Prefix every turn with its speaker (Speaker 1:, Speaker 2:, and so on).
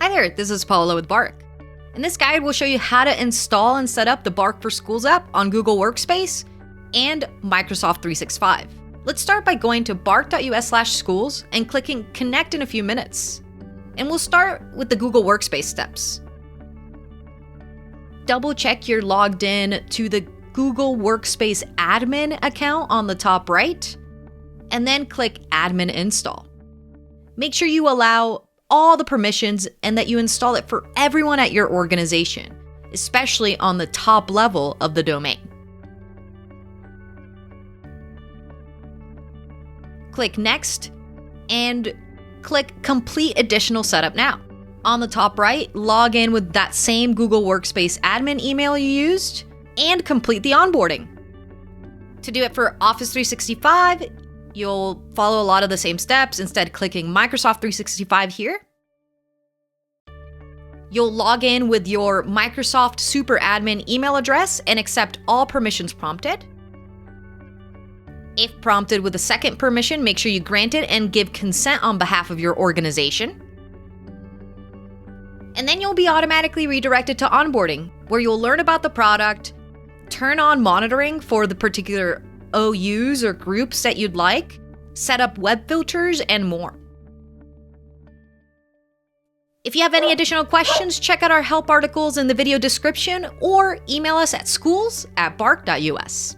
Speaker 1: Hi there, this is Paula with Bark. And this guide will show you how to install and set up the Bark for Schools app on Google Workspace and Microsoft 365. Let's start by going to bark.us/schools and clicking Connect in a few minutes. And we'll start with the Google Workspace steps. Double check you're logged in to the Google Workspace admin account on the top right, and then click Admin Install. Make sure you allow all the permissions and that you install it for everyone at your organization, especially on the top level of the domain. Click Next and click Complete Additional Setup Now. On the top right, log in with that same Google Workspace admin email you used and complete the onboarding. To do it for Office 365, you'll follow a lot of the same steps, instead clicking Microsoft 365 here. You'll log in with your Microsoft Super Admin email address and accept all permissions prompted. If prompted with a second permission, make sure you grant it and give consent on behalf of your organization. And then you'll be automatically redirected to onboarding, where you'll learn about the product, turn on monitoring for the particular OUs or groups that you'd like, set up web filters, and more. If you have any additional questions, check out our help articles in the video description or email us at schools@bark.us.